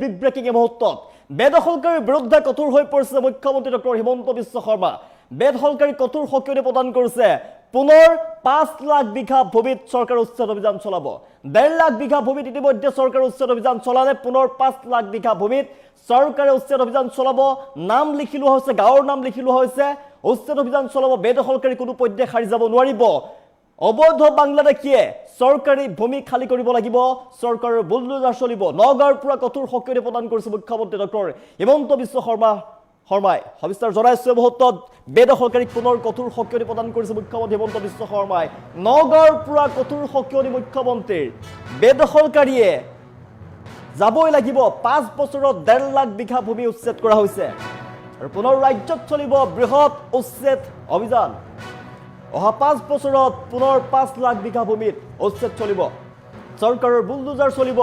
Big breaking এই মুহূৰ্তত বেদখলকাৰীৰ বিৰুদ্ধে কঠোৰ হৈ পৰিছে মুখ্যমন্ত্ৰী ডক্টৰ হিমন্ত বিশ্ব শৰ্মা। বেদখলকাৰী কঠোৰ সকিয়নি প্ৰদান কৰিছে। পুনৰ ৫ লাখ বিঘা ভূমিত চৰকাৰ উচ্ছেদ অভিযান চলাব। ১.৫ লাখ বিঘা ভূমিত ইতিমধ্যে চৰকাৰ উচ্ছেদ অভিযান চলালে পুনৰ ৫ লাখ বিঘা ভূমিত চৰকাৰে উচ্ছেদ অভিযান চলাব। নাম লিখি লোৱা হৈছে, গাঁৱৰ নাম লিখি লোৱা হৈছে। উচ্ছেদ অভিযান চলাব। বেদখলকাৰী কোনো পধ্যে সাৰি যাব নোৱাৰিব। অবৈধ বাংলাদেশীয়ে চৰকাৰী ভূমি খালী কৰিব লাগিব। চৰকাৰৰ বুলডোজাৰ চলিব। নগাঁৱৰ পৰা কঠোৰ সকিয়নি প্ৰদান কৰিছে মুখ্যমন্ত্ৰী ডক্টৰ হিমন্ত বিশ্ব শৰ্মাই সবিস্তাৰ জনাইছে। মুহূৰ্তত বেদখলকাৰীক পুনৰ কঠোৰ সকিয়নি প্ৰদান কৰিছে মুখ্যমন্ত্ৰী হিমন্ত বিশ্ব শৰ্মাই। নগাঁৱৰ পৰা কঠোৰ সকিয়নি মুখ্যমন্ত্ৰীৰ। বেদখলকাৰীয়ে যাবই লাগিব। ৫ বছৰত ১.৫ লাখ বিঘা ভূমি উচ্ছেদ কৰা হৈছে আৰু পুনৰ ৰাজ্যত চলিব বৃহৎ উচ্ছেদ অভিযান। অহা ৫ বছৰত পুনৰ ৫ লাখ বিঘা ভূমিত উচ্ছেদ চলিব। চৰকাৰৰ বুলডোজাৰ চলিব।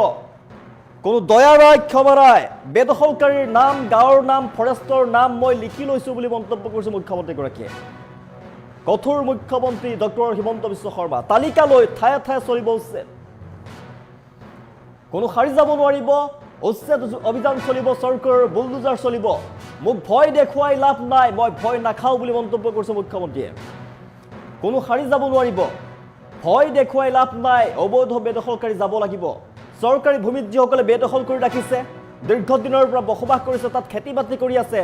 কোনো দয়া নাই, ক্ষমা নাই। বেদখলকাৰীৰ নাম, গাঁৱৰ নাম, ফৰেষ্টৰ নাম মই লিখি লৈছো বুলি মন্তব্য কৰিছে মুখ্যমন্ত্ৰীগৰাকীয়ে। কঠোৰ মুখ্যমন্ত্ৰী ডক্টৰ হিমন্ত বিশ্ব শৰ্মা। তালিকা লৈ ঠায়ে ঠায়ে চলিব উচ্ছেদ। কোনো সাৰি যাব নোৱাৰিব। উচ্ছেদ অভিযান চলিব। চৰকাৰৰ বুলডোজাৰ চলিব। মোক ভয় দেখুৱাই লাভ নাই, মই ভয় নাখাওঁ বুলি মন্তব্য কৰিছে মুখ্যমন্ত্ৰীয়ে। কোনো সাৰি যাব নোৱাৰিব। ভয় দেখুৱাই লাভ নাই। অবৈধ বেদখলকাৰী যাব লাগিব। চৰকাৰী ভূমিত যিসকলে বেদখল কৰি ৰাখিছে, দীৰ্ঘদিনৰ পৰা বসবাস কৰিছে, তাত খেতি বাতি কৰি আছে,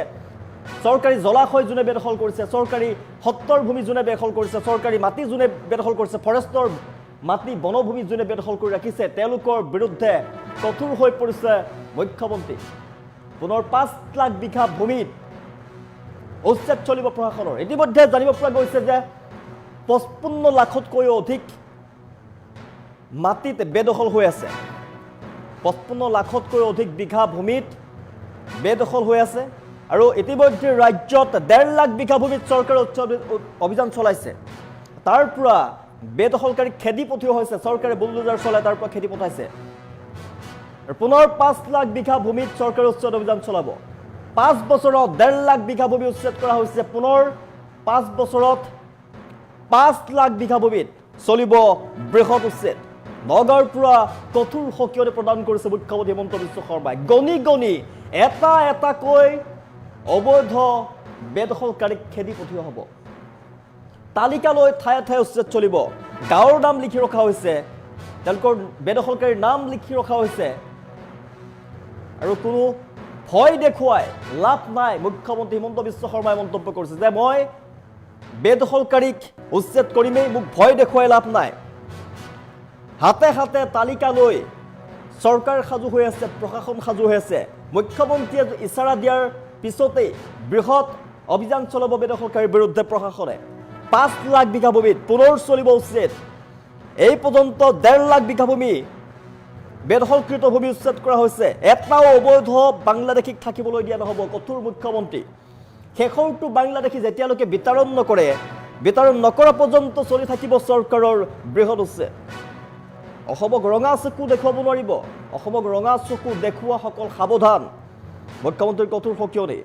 চৰকাৰী জলাশয় যোনে বেদখল কৰিছে, চৰকাৰী সত্তৰ ভূমি যোনে বেদখল কৰিছে, চৰকাৰী মাটি যোনে বেদখল কৰিছে, ফৰেষ্টৰ মাটি বনভূমি যোনে বেদখল কৰি ৰাখিছে, তেওঁলোকৰ বিৰুদ্ধে কঠোৰ হৈ পৰিছে মুখ্যমন্ত্ৰী। পুনৰ ৫ লাখ বিঘা ভূমিত উচ্ছেদ চলিব প্ৰশাসনৰ। ইতিমধ্যে জানিব পৰা গৈছে যে ৫৫ লাখতকৈও অধিক মাটিত বেদখল হৈ আছে। ৫৫ লাখতকৈ অধিক বিঘা ভূমিত বেদখল হৈ আছে আৰু ইতিমধ্যে ৰাজ্যত ১.৫ লাখ বিঘা ভূমিত চৰকাৰে অভিযান চলাইছে। তাৰ পৰা বেদখলকাৰীক খেদি পঠিওৱা হৈছে। চৰকাৰে বুলডোজাৰ চলাই তাৰ পৰা খেদি পঠাইছে। পুনৰ ৫ লাখ বিঘা ভূমিত চৰকাৰে উচ্ছেদ অভিযান চলাব। ৫ বছৰত ১.৫ লাখ বিঘা ভূমি উচ্ছেদ কৰা হৈছে। পুনৰ ৫ বছৰত ৫ লাখ বিঘা ভূমিত চলিব বৃহৎ উচ্ছেদ। নগাঁৱৰ পৰা কঠোৰ সকিয়নি প্ৰদান কৰিছে মুখ্যমন্ত্ৰী হিমন্ত বিশ্ব শৰ্মাই। গণি গণি এটা এটাকৈ অবৈধ বেদখলকাৰীক খেদি পঠিওৱা হ'ব। তালিকা লৈ ঠায়ে ঠায়ে উচ্ছেদ চলিব। গাঁৱৰ নাম লিখি ৰখা হৈছে, তেওঁলোকৰ বেদখলকাৰীৰ নাম লিখি ৰখা হৈছে আৰু কোনো ভয় দেখুৱাই লাভ নাই। মুখ্যমন্ত্ৰী হিমন্ত বিশ্ব শৰ্মাই মন্তব্য কৰিছে যে মই বেদখলকাৰীক উচ্ছেদ কৰিমেই, মোক ভয় দেখুৱাই লাভ নাই। হাতে হাতে তালিকা লৈ চৰকাৰ সাজু হৈ আছে, প্ৰশাসন সাজু হৈ আছে। মুখ্যমন্ত্ৰীয়ে ইচাৰা দিয়াৰ পিছতেই বৃহৎ অভিযান চলাব বেদখলকাৰীৰ বিৰুদ্ধে প্ৰশাসনে। ৫ লাখ বিঘা ভূমিত পুনৰ চলিব উচ্ছেদ। এই পৰ্যন্ত ১.৫ লাখ বিঘা ভূমি বেদখলকৃত ভূমি উচ্ছেদ কৰা হৈছে। এটাও অবৈধ বাংলাদেশীক থাকিবলৈ দিয়া নহ'ব। কঠোৰ মুখ্যমন্ত্ৰী। শেষৰটো বাংলাদেশী যেতিয়ালৈকে বিতৰণ নকৰে, বিতৰণ নকৰা পৰ্যন্ত চলি থাকিব চৰকাৰৰ বৃহৎ উচ্ছেদ। অসমক ৰঙা চকু দেখুৱাব নোৱাৰিব। অসমক ৰঙা চকু দেখুওৱাসকল সাৱধান। মুখ্যমন্ত্ৰীৰ কঠোৰ সকিয়নি।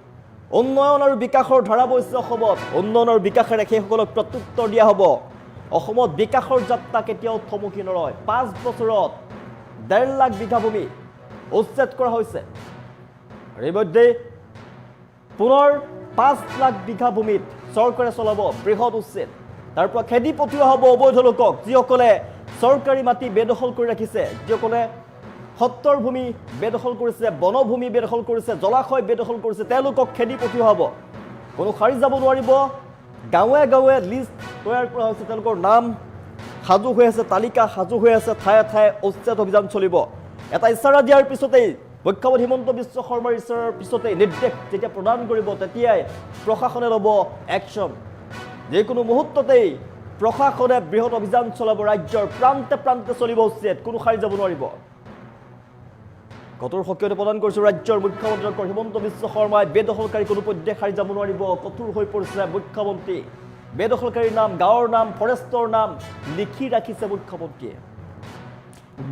উন্নয়ন আৰু বিকাশৰ ধাৰা বৈছে অসমত। উন্নয়ন আৰু বিকাশেৰে সেইসকলক প্ৰত্যুত্তৰ দিয়া হ'ব। অসমত বিকাশৰ যাত্ৰা কেতিয়াও থমকি নৰয়। ৫ বছৰত ১.৫ লাখ বিঘা ভূমি উচ্ছেদ কৰা হৈছে। ইতিমধ্যে পুনৰ ৫ লাখ বিঘা ভূমিত চৰকাৰে চলাব বৃহৎ উচ্ছেদ। তাৰ পৰা খেদি পঠিওৱা হ'ব অবৈধ লোকক, যিসকলে চৰকাৰী মাটি বেদখল কৰি ৰাখিছে, যিসকলে সত্তৰ ভূমি বেদখল কৰিছে, বনভূমি বেদখল কৰিছে, জলাশয় বেদখল কৰিছে, তেওঁলোকক খেদি পঠিওৱা হ'ব। কোনো সাৰি যাব নোৱাৰিব। গাঁৱে গাঁৱে লিষ্ট তৈয়াৰ কৰা হৈছে, তেওঁলোকৰ নাম সাজু হৈ আছে, তালিকা সাজু হৈ আছে। ঠায়ে ঠায়ে উচ্ছেদ অভিযান চলিব। এটা ইচাৰা দিয়াৰ পিছতেই, মুখ্যমন্ত্ৰী হিমন্ত বিশ্ব শৰ্মাৰ ইচাৰাৰ পিছতেই, নিৰ্দেশ যেতিয়া প্ৰদান কৰিব, তেতিয়াই প্ৰশাসনে ল'ব একশ্যন। যিকোনো মুহূৰ্ততেই প্ৰশাসনে বৃহৎ অভিযান চলাব। ৰাজ্যৰ প্ৰান্তে প্ৰান্তে চলিব উচ্ছেদ। কোনো সাৰি যাব নোৱাৰিব। কঠোৰ সকিয়নি প্ৰদান কৰিছে ৰাজ্যৰ মুখ্যমন্ত্ৰী ডক্টৰ হিমন্ত বিশ্ব শৰ্মাই। বেদখলকাৰী কোনো পধ্যে সাৰি যাব নোৱাৰিব। কঠোৰ হৈ পৰিছে মুখ্যমন্ত্ৰী। বেদখলকাৰীৰ নাম, গাঁৱৰ নাম, ফৰেষ্টৰ নাম লিখি ৰাখিছে মুখ্যমন্ত্ৰীয়ে।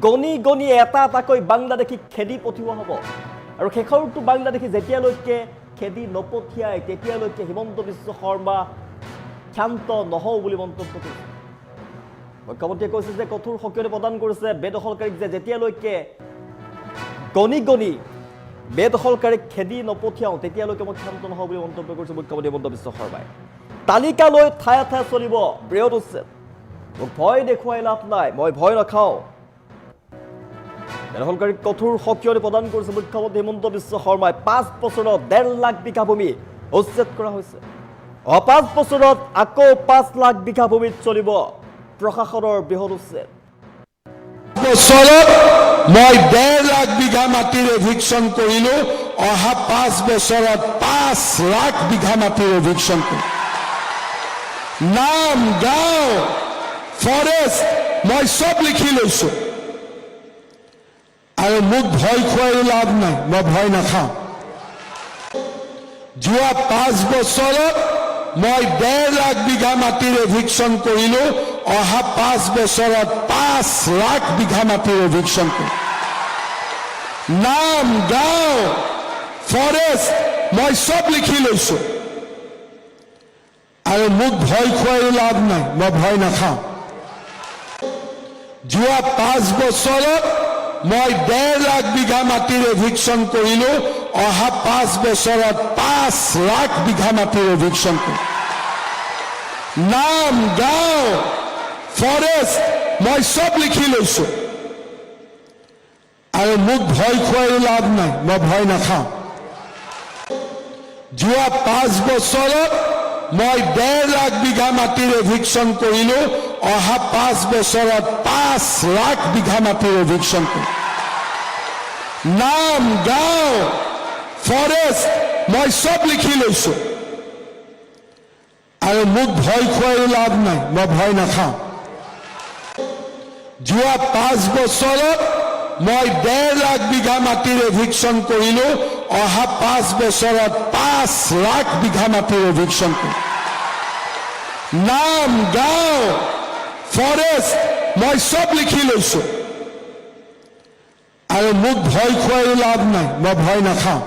গণি গণি এটা এটাকৈ বাংলাদেশীক খেদি পঠিওৱা হ'ব আৰু শেষৰটো বাংলাদেশী যেতিয়ালৈকে খেদি নপঠিয়াই, তেতিয়ালৈকে হিমন্ত বিশ্ব শৰ্মা ক্ষান্ত নহওঁ বুলি মন্তব্য কৰিছে। মুখ্যমন্ত্ৰীয়ে কৈছে যে কঠোৰ সকিয়নি প্ৰদান কৰিছে বেদখলকাৰীক, যে যেতিয়ালৈকে গণি গণি বেদখলকাৰীক খেদি নপঠিয়াওঁ তেতিয়ালৈকে মই ক্ষান্ত নহওঁ বুলি মন্তব্য কৰিছে মুখ্যমন্ত্ৰী হিমন্ত বিশ্ব শৰ্মাই। তালিকা লৈ ঠায়ে ঠায়ে চলিব বৃহৎ উচ্ছেদ, মোক ভয় দেখুৱাই লাভ নাই, মই ভয় নাখাওঁ। বেদখলকাৰীক কঠোৰ সকিয়নি প্ৰদান কৰিছে মুখ্যমন্ত্ৰী হিমন্ত বিশ্ব শৰ্মাই। 5 বছৰত 1.5 লাখ বিঘা ভূমি উচ্ছেদ কৰা হৈছে। 5 বছৰত আকৌ 5 লাখ বিঘা ভূমিত চলিব প্ৰশাসনৰ বৃহৎ উচ্ছেদ। বছৰত মই 1.5 লাখ বিঘা মাটিৰ এভিকশ্যন কৰিলো, অহা 5 বছৰত 5 লাখ বিঘা মাটিৰ এভিকশ্যন কৰিম। নাম, গাঁও, ফৰেষ্ট মই চব লিখি লৈছো আৰু মোক ভয় খুৱাই লাভ নাই, মই ভয় নাখাওঁ। যোৱা 5 বছৰত মই 1.5 লাখ বিঘা মাটিৰ এভিকশ্যন কৰিলো, অহা 5 বছৰত 5 লাখ বিঘা মাটিৰ এভিকশ্যন কৰিম। নাম, গাঁও, ফৰেষ্ট মই চব লিখি লৈছো আৰু মোক ভয় খুৱাই লাভ নাই, মই ভয় নাখাওঁ। যোৱা 5 বছৰত মই 1.5 লাখ বিঘা মাটিৰ এভিকশ্যন কৰিলো, অহা 5 বছৰত 5 লাখ বিঘা মাটিৰ এভিকশ্যন কৰিম। নাম, গাঁও, ফৰেষ্ট মই চব লিখি লৈছো আৰু মোক ভয় খুৱাই লাভ নাই, মই ভয় নাখাওঁ। যোৱা 5 বছৰত মই 1.5 লাখ বিঘা মাটিৰ এভিকশ্যন কৰিলো, অহা 5 বছৰত 5 লাখ বিঘা মাটিৰ এভিকশ্যন কৰিম। নাম, গাঁও, ফৰেষ্ট মই চব লিখি লৈছো আৰু মোক ভয় খুৱাই লাভ নাই, মই ভয় নাখাওঁ। যোৱা 5 বছৰত মই 1.5 লাখ বিঘা মাটিৰ এভিকশ্যন কৰিলো, অহা 5 বছৰত 5 লাখ বিঘা মাটিৰ এভিকশ্যন কৰিম। নাম, গাঁও, ফৰেষ্ট মই চব লিখি লৈছো আৰু মোক ভয় খুৱাই লাভ নাই, মই ভয় নাখাওঁ।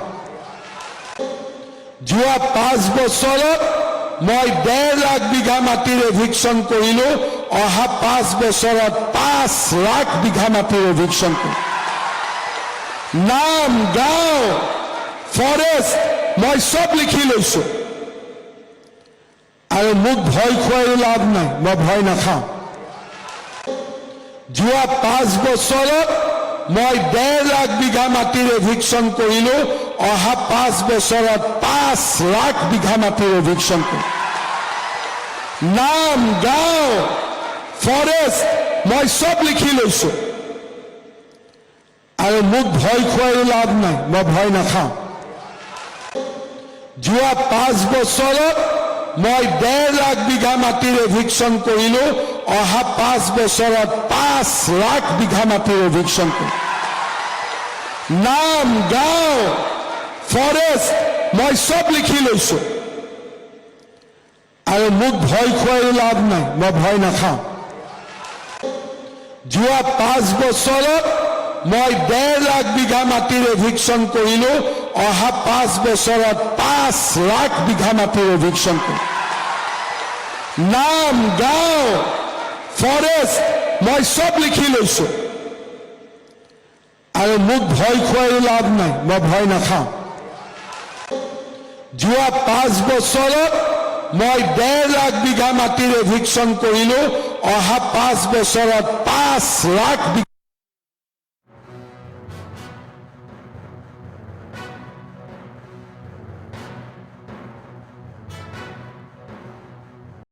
যোৱা 5 বছৰত মই 1.5 লাখ বিঘা মাটিৰ এভিকশ্যন কৰিলো, অহা 5 বছৰত 5 লাখ বিঘা মাটিৰ এভিকশ্যন কৰিম। নাম, গাঁও, ফৰেষ্ট মই চব লিখি লৈছো আৰু মোক ভয় খুৱাই লাভ নাই, মই ভয় নাখাওঁ। যোৱা 5 বছৰত মই 1.5 লাখ বিঘা মাটিৰ এভিকশ্যন কৰিলো, অহা 5 বছৰত 5 লাখ বিঘা মাটিৰ এভিকশ্যন কৰিম। নাম, গাঁও, ফৰেষ্ট মই চব লিখি লৈছো আৰু মোক ভয় খুৱাই লাভ নাই, মই ভয় নাখাওঁ। যোৱা 5 বছৰত মই 1.5 লাখ বিঘা মাটিৰ এভিকশ্যন কৰিলো, অহা 5 বছৰত 5 লাখ বিঘা মাটিৰ এভিকশ্যন কৰিম। নাম, গাঁও, ফৰেষ্ট মই চব লিখি লৈছো আৰু মোক ভয় খুৱাই লাভ নাই, মই ভয় নাখাওঁ। যোৱা 5 বছৰত মই 1.5 লাখ বিঘা মাটিৰ এভিকশ্যন কৰিলো, অহা 5 বছৰত 5 লাখ বিঘা মাটিৰ এভিকশ্যন কৰিম। নাম, গাঁও, ফৰেষ্ট মই চব লিখি লৈছো আৰু মোক ভয় খুৱাই লাভ নাই, মই ভয় নাখাওঁ। যোৱা 5 বছৰত মই 1.5 লাখ বিঘা মাটিৰ এভিকশ্যন কৰিলো, অহা 5 বছৰত 5 লাখ